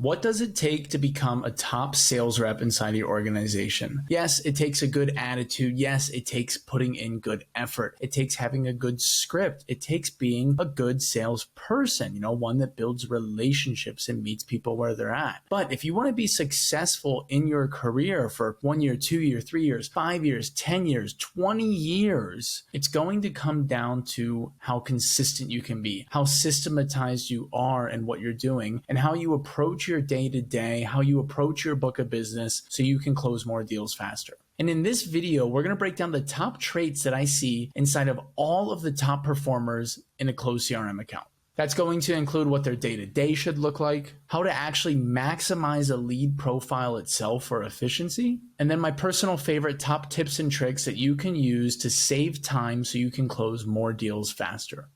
What does it take to become a top sales rep inside your organization? Yes, it takes a good attitude. Yes, it takes putting in good effort. It takes having a good script. It takes being a good salesperson, one that builds relationships and meets people where they're at. But if you want to be successful in your career for 1 year, 2 years, 3 years, 5 years, 10 years, 20 years, it's going to come down to how consistent you can be, how systematized you are in what you're doing, and how you approach your day-to-day, how you approach your book of business so you can close more deals faster. And in this video, we're going to break down the top traits that I see inside of all of the top performers in a Close CRM account. That's going to include what their day-to-day should look like, how to actually maximize a lead profile itself for efficiency, and then my personal favorite top tips and tricks that you can use to save time so you can close more deals faster.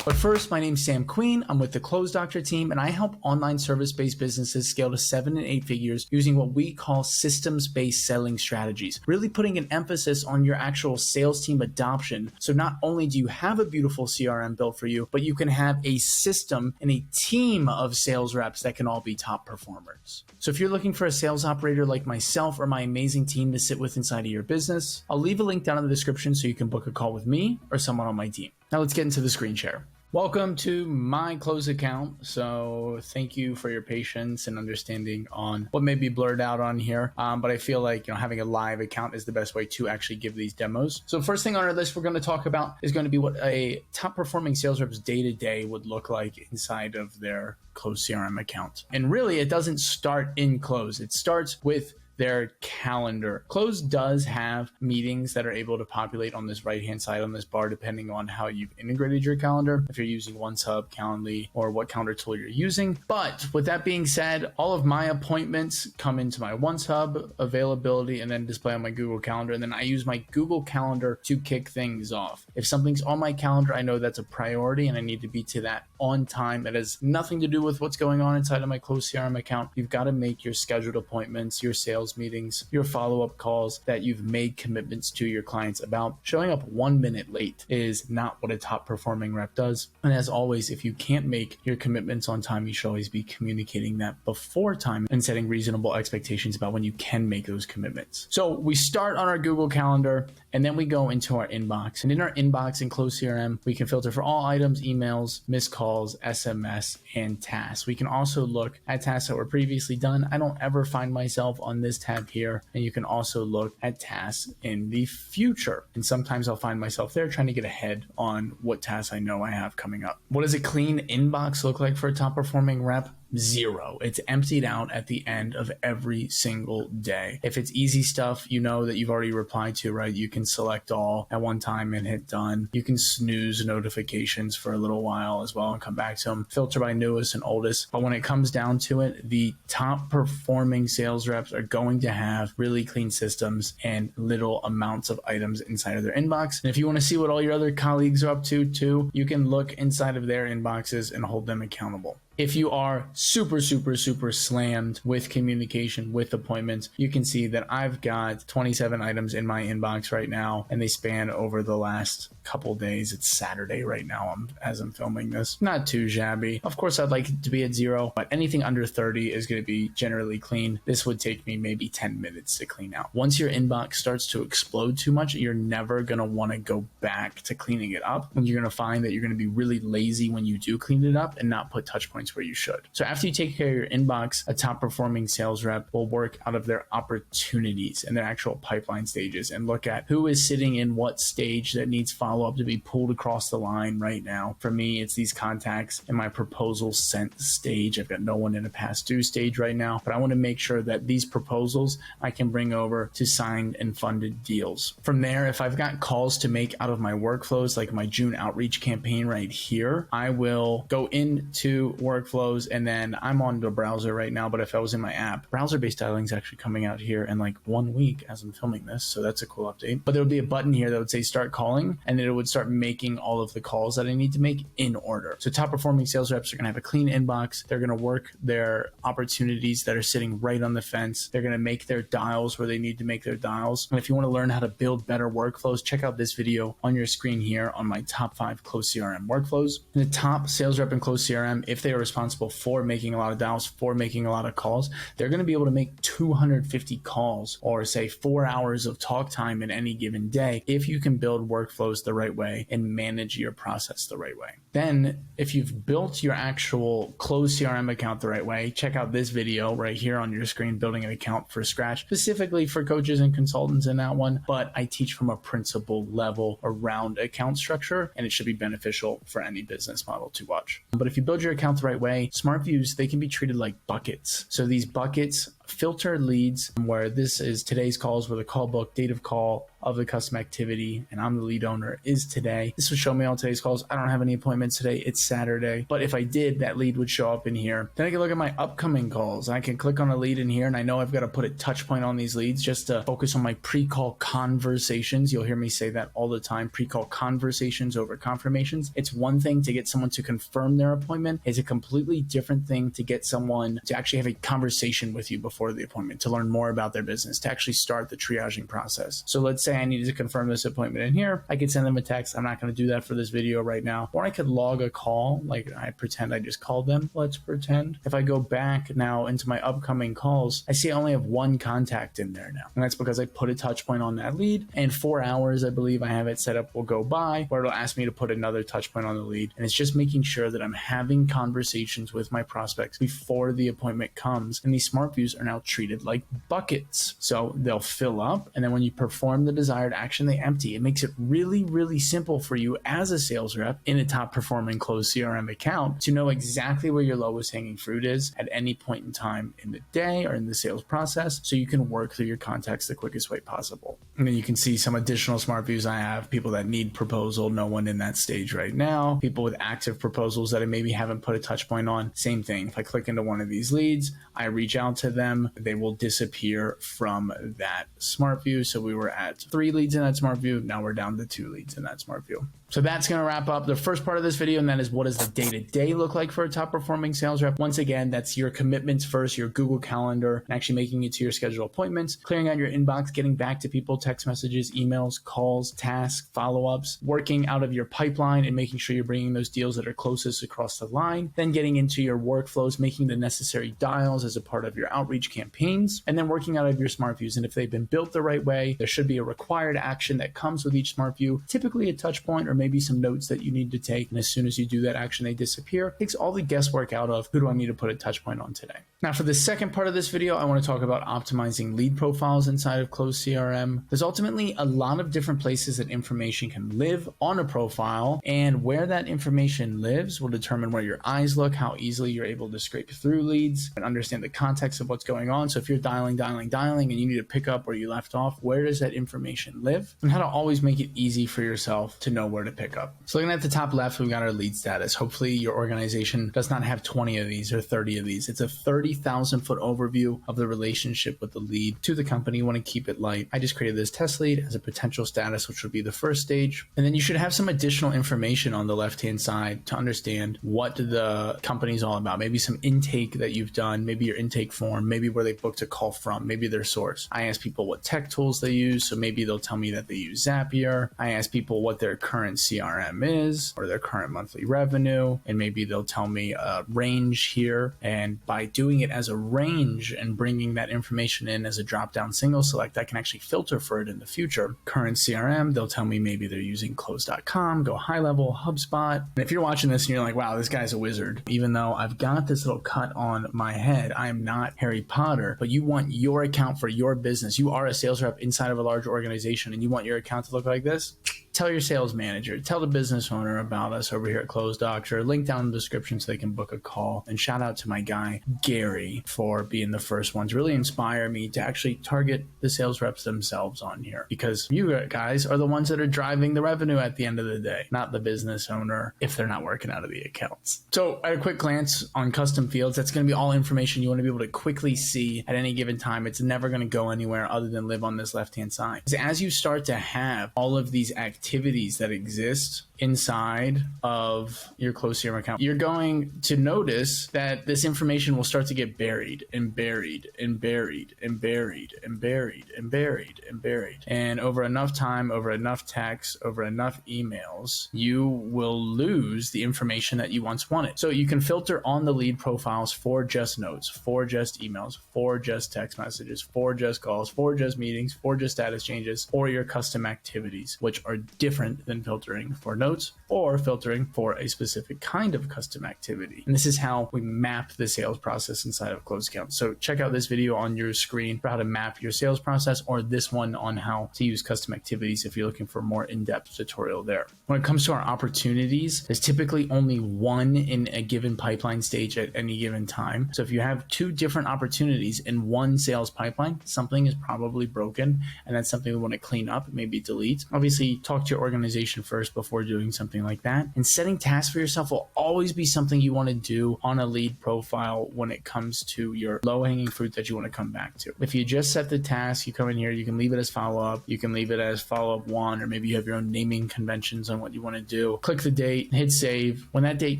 But first, my name's Sam Queen. I'm with the Close Doctor team, and I help online service-based businesses scale to 7 and 8 figures using what we call systems-based selling strategies, really putting an emphasis on your actual sales team adoption. So not only do you have a beautiful CRM built for you, but you can have a system and a team of sales reps that can all be top performers. So if you're looking for a sales operator like myself or my amazing team to sit with inside of your business, I'll leave a link down in the description so you can book a call with me or someone on my team. Now let's get into the screen share. Welcome to my Close account. So thank you for your patience and understanding on what may be blurred out on here. But I feel like having a live account is the best way to actually give these demos. So first thing on our list we're going to talk about is going to be what a top performing sales rep's day-to-day would look like inside of their Close CRM account. And really it doesn't start in Close. It starts with their calendar. Close does have meetings that are able to populate on this right-hand side on this bar, depending on how you've integrated your calendar, if you're using OneSub, Calendly, or what calendar tool you're using. But with that being said, all of my appointments come into my OneSub availability and then display on my Google Calendar. And then I use my Google Calendar to kick things off. If something's on my calendar, I know that's a priority and I need to be to that on time. It has nothing to do with what's going on inside of my Close CRM account. You've got to make your scheduled appointments, your sales meetings, your follow-up calls that you've made commitments to your clients about. Showing up 1 minute late is not what a top performing rep does. And as always, if you can't make your commitments on time, you should always be communicating that before time and setting reasonable expectations about when you can make those commitments. So we start on our Google Calendar and then we go into our inbox. And in our inbox in Close CRM, we can filter for all items, emails, missed calls, SMS, and tasks. We can also look at tasks that were previously done. I don't ever find myself on this tab here. And you can also look at tasks in the future. And sometimes I'll find myself there trying to get ahead on what tasks I know I have coming up. What does a clean inbox look like for a top performing rep? Zero. It's emptied out at the end of every single day. If it's easy stuff, that you've already replied to, right? You can select all at one time and hit done. You can snooze notifications for a little while as well and come back to them. Filter by newest and oldest. But when it comes down to it, the top performing sales reps are going to have really clean systems and little amounts of items inside of their inbox. And if you want to see what all your other colleagues are up to too, you can look inside of their inboxes and hold them accountable. If you are super slammed with communication, with appointments, you can see that I've got 27 items in my inbox right now, and they span over the last couple days. It's Saturday right now as I'm filming this. Not too shabby. Of course, I'd like it to be at 0, but anything under 30 is going to be generally clean. This would take me maybe 10 minutes to clean out. Once your inbox starts to explode too much, you're never going to want to go back to cleaning it up. And you're going to find that you're going to be really lazy when you do clean it up and not put touch points where you should. So after you take care of your inbox, a top performing sales rep will work out of their opportunities and their actual pipeline stages and look at who is sitting in what stage that needs follow-up to be pulled across the line right now. For me, it's these contacts in my proposal sent stage. I've got no one in a past due stage right now, but I want to make sure that these proposals I can bring over to signed and funded deals. From there, if I've got calls to make out of my workflows, like my June outreach campaign right here, I will go into work workflows. And then I'm on the browser right now, but if I was in my app, browser-based dialing is actually coming out here in like 1 week as I'm filming this. So that's a cool update. But there would be a button here that would say start calling, and then it would start making all of the calls that I need to make in order. So top performing sales reps are going to have a clean inbox. They're going to work their opportunities that are sitting right on the fence. They're going to make their dials where they need to make their dials. And if you want to learn how to build better workflows, check out this video on your screen here on my top 5 Close CRM workflows. And the top sales rep in Close CRM, if they are responsible for making a lot of dials, for making a lot of calls, they're going to be able to make 250 calls, or say 4 hours of talk time in any given day, if you can build workflows the right way and manage your process the right way. Then if you've built your actual Close CRM account the right way, check out this video right here on your screen, building an account for scratch, specifically for coaches and consultants in that one. But I teach from a principle level around account structure, and it should be beneficial for any business model to watch. But if you build your account the right way, smart views, they can be treated like buckets. So these buckets filter leads, where this is today's calls, where the call book, date of call of the custom activity, and I'm the lead owner, is today. This would show me all today's calls. I don't have any appointments today. It's Saturday. But if I did, that lead would show up in here. Then I can look at my upcoming calls. I can click on a lead in here, and I know I've got to put a touch point on these leads just to focus on my pre-call conversations. You'll hear me say that all the time, pre-call conversations over confirmations. It's one thing to get someone to confirm their appointment. It's a completely different thing to get someone to actually have a conversation with you before the appointment, to learn more about their business, to actually start the triaging process. So let's say I needed to confirm this appointment in here. I could send them a text. I'm not going to do that for this video right now. Or I could log a call, like I pretend I just called them. Let's pretend. If I go back now into my upcoming calls, I see I only have one contact in there now. And that's because I put a touch point on that lead, and 4 hours, I believe I have it set up, will go by where it'll ask me to put another touch point on the lead. And it's just making sure that I'm having conversations with my prospects before the appointment comes. And these smart views are now treated like buckets. So they'll fill up, and then when you perform the desired action, they empty. It makes it really, really simple for you as a sales rep in a top performing Close CRM account to know exactly where your lowest hanging fruit is at any point in time in the day or in the sales process, so you can work through your contacts the quickest way possible. And then you can see some additional smart views I have: people that need proposal, no one in that stage right now; people with active proposals that I maybe haven't put a touch point on. Same thing. If I click into one of these leads, I reach out to them, they will disappear from that smart view. So we were at 3 leads in that smart view. Now we're down to 2 leads in that smart view. So that's going to wrap up the first part of this video, and that is, what does the day-to-day look like for a top performing sales rep? Once again, that's your commitments first, your Google Calendar, and actually making it to your scheduled appointments, clearing out your inbox, getting back to people, text messages, emails, calls, tasks, follow-ups, working out of your pipeline and making sure you're bringing those deals that are closest across the line, then getting into your workflows, making the necessary dials as a part of your outreach campaigns, and then working out of your smart views. And if they've been built the right way, there should be a required action that comes with each smart view, typically a touch point or maybe some notes that you need to take. And as soon as you do that action, they disappear. It takes all the guesswork out of, who do I need to put a touch point on today? Now, for the second part of this video, I want to talk about optimizing lead profiles inside of Close CRM. There's ultimately a lot of different places that information can live on a profile, and where that information lives will determine where your eyes look, how easily you're able to scrape through leads and understand the context of what's going on. So if you're dialing, and you need to pick up where you left off, where does that information live? And how to always make it easy for yourself to know where to pick up. So looking at the top left, we've got our lead status. Hopefully your organization does not have 20 of these or 30 of these. It's a 30,000 foot overview of the relationship with the lead to the company. You want to keep it light. I just created this test lead as a potential status, which would be the first stage. And then you should have some additional information on the left-hand side to understand what the company's all about. Maybe some intake that you've done, maybe your intake form, maybe where they booked a call from, maybe their source. I ask people what tech tools they use, so maybe they'll tell me that they use Zapier. I ask people what their current CRM is or their current monthly revenue, and maybe they'll tell me a range here. And by doing it as a range and bringing that information in as a drop-down single select, I can actually filter for it in the future. Current CRM, they'll tell me maybe they're using Close.com, Go High Level, HubSpot. And if you're watching this and you're like, wow, this guy's a wizard, even though I've got this little cut on my head, I am not Harry Potter, but you want your account for your business. You are a sales rep inside of a large organization and you want your account to look like this. tell your sales manager, tell the business owner about us over here at Close Doctor. Link down in the description so they can book a call. And shout out to my guy, Gary, for being the first one to really inspire me to actually target the sales reps themselves on here, because you guys are the ones that are driving the revenue at the end of the day, not the business owner if they're not working out of the accounts. So at a quick glance on custom fields, that's going to be all information you want to be able to quickly see at any given time. It's never going to go anywhere other than live on this left-hand side. As you start to have all of these activities that exist inside of your Close CRM account, you're going to notice that this information will start to get buried and buried and buried and buried and buried and buried and buried. And over enough time, over enough text, over enough emails, you will lose the information that you once wanted. So you can filter on the lead profiles for just notes, for just emails, for just text messages, for just calls, for just meetings, for just status changes, or your custom activities, which are different than filtering for notes or filtering for a specific kind of custom activity. And this is how we map the sales process inside of Close Account. So check out this video on your screen for how to map your sales process, or this one on how to use custom activities if you're looking for a more in-depth tutorial there. When it comes to our opportunities, there's typically only one in a given pipeline stage at any given time. So if you have two different opportunities in one sales pipeline, something is probably broken, and that's something we want to clean up, maybe delete. Obviously, talk to your organization first before doing something like that. And setting tasks for yourself will always be something you want to do on a lead profile when it comes to your low-hanging fruit that you want to come back to. If you just set the task, you come in here, you can leave it as follow-up, you can leave it as follow-up 1, or maybe you have your own naming conventions on what you want to do. Click the date, hit save. When that date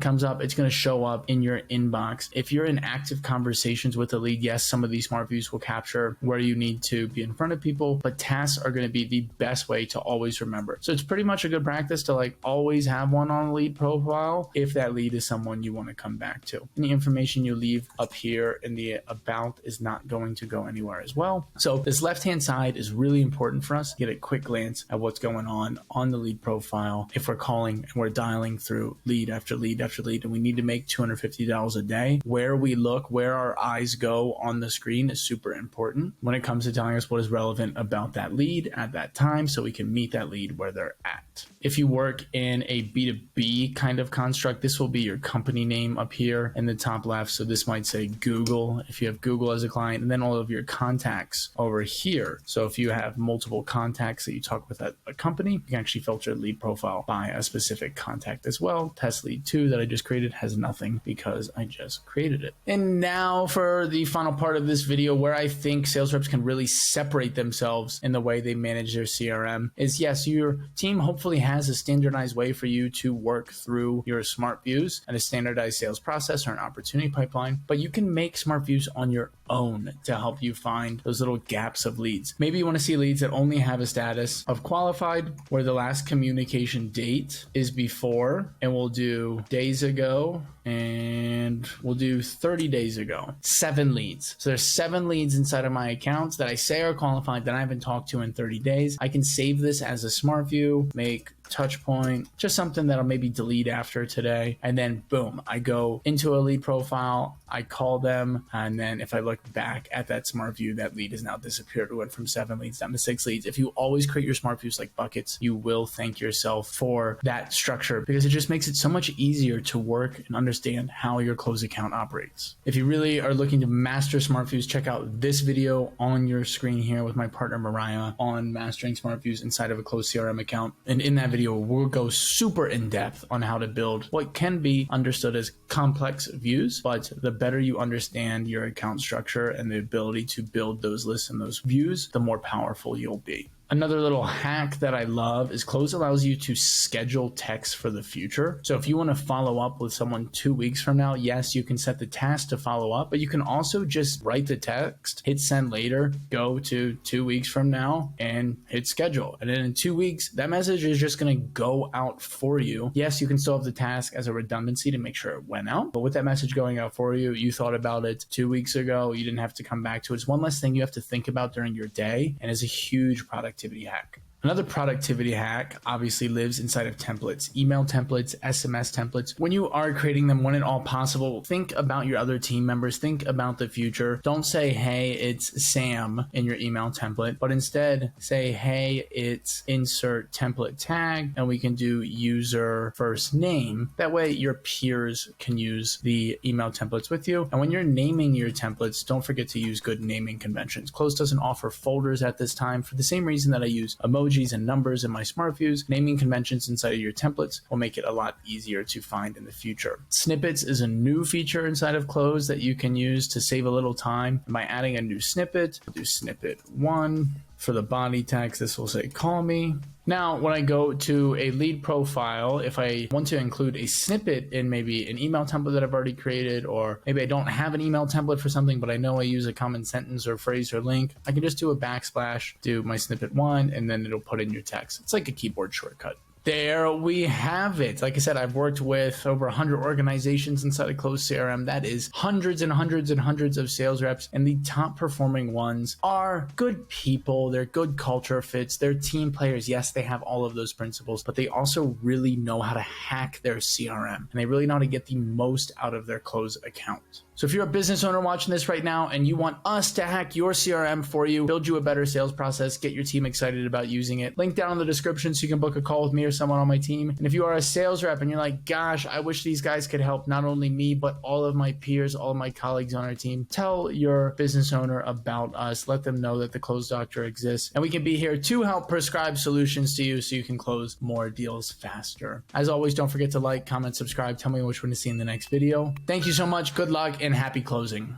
comes up, it's going to show up in your inbox. If you're in active conversations with a lead, yes, some of these smart views will capture where you need to be in front of people, but tasks are going to be the best way to always remember. So it's pretty much a good practice to always have one on a lead profile if that lead is someone you want to come back to. Any information you leave up here in the about is not going to go anywhere as well. So this left-hand side is really important for us to get a quick glance at what's going on the lead profile. If we're calling and we're dialing through lead after lead after lead, and we need to make $250 a day, where we look, where our eyes go on the screen is super important when it comes to telling us what is relevant about that lead at that time, so we can meet that lead where they're at. If you work in a B2B kind of construct, this will be your company name up here in the top left. So this might say Google if you have Google as a client, and then all of your contacts over here. So if you have multiple contacts that you talk with at a company, you can actually filter lead profile by a specific contact as well. Test lead 2 that I just created has nothing because I just created it. And now for the final part of this video, where I think sales reps can really separate themselves in the way they manage their CRM is, yes, your team hopefully has a standardized way for you to work through your smart views and a standardized sales process or an opportunity pipeline, but you can make smart views on your own to help you find those little gaps of leads. Maybe you want to see leads that only have a status of qualified, where the last communication date is before, and we'll do days ago, and we'll do 30 days ago. 7 leads. So there's 7 leads inside of my accounts that I say are qualified that I haven't talked to in 30 days. I can save this as a smart view, make touch point, just something that I'll maybe delete after today. And then boom, I go into a lead profile, I call them. And then if I look back at that smart view, that lead has now disappeared. It went from 7 leads down to 6 leads. If you always create your smart views like buckets, you will thank yourself for that structure, because it just makes it so much easier to work and understand how your Close account operates. If you really are looking to master smart views, check out this video on your screen here with my partner Mariah on mastering smart views inside of a Close CRM account. And in that video, we'll go super in depth on how to build what can be understood as complex views, but the better you understand your account structure and the ability to build those lists and those views, the more powerful you'll be. Another little hack that I love is Close allows you to schedule texts for the future. So if you want to follow up with someone 2 weeks from now, yes, you can set the task to follow up, but you can also just write the text, hit send later, go to 2 weeks from now and hit schedule. And then in 2 weeks, that message is just going to go out for you. Yes, you can still have the task as a redundancy to make sure it went out, but with that message going out for you, you thought about it 2 weeks ago, you didn't have to come back to it. It's one less thing you have to think about during your day, and is a huge productivity hack. Another productivity hack obviously lives inside of templates, email templates, SMS templates. When you are creating them, when at all possible, think about your other team members, think about the future. Don't say, hey, it's Sam in your email template, but instead say, hey, it's insert template tag, and we can do user first name. That way your peers can use the email templates with you. And when you're naming your templates, don't forget to use good naming conventions. Close doesn't offer folders at this time for the same reason that I use emojis and numbers in my smart views. Naming conventions inside of your templates will make it a lot easier to find in the future. Snippets is a new feature inside of Close that you can use to save a little time. And by adding a new snippet, we'll do snippet 1. For the body text, this will say call me. Now, when I go to a lead profile, if I want to include a snippet in maybe an email template that I've already created, or maybe I don't have an email template for something, but I know I use a common sentence or phrase or link, I can just do a backsplash, do my snippet 1, and then it'll put in your text. It's like a keyboard shortcut. There we have it. Like I said, I've worked with over 100 organizations inside of Close CRM. That is hundreds and hundreds and hundreds of sales reps. And the top performing ones are good people. They're good culture fits. They're team players. Yes, they have all of those principles, but they also really know how to hack their CRM. And they really know how to get the most out of their Close account. So if you're a business owner watching this right now and you want us to hack your CRM for you, build you a better sales process, get your team excited about using it, link down in the description so you can book a call with me or someone on my team. And if you are a sales rep and you're like, gosh, I wish these guys could help not only me, but all of my peers, all of my colleagues on our team, tell your business owner about us. Let them know that the Close Doctor exists. And we can be here to help prescribe solutions to you so you can close more deals faster. As always, don't forget to like, comment, subscribe. Tell me which one to see in the next video. Thank you so much. Good luck and happy closing.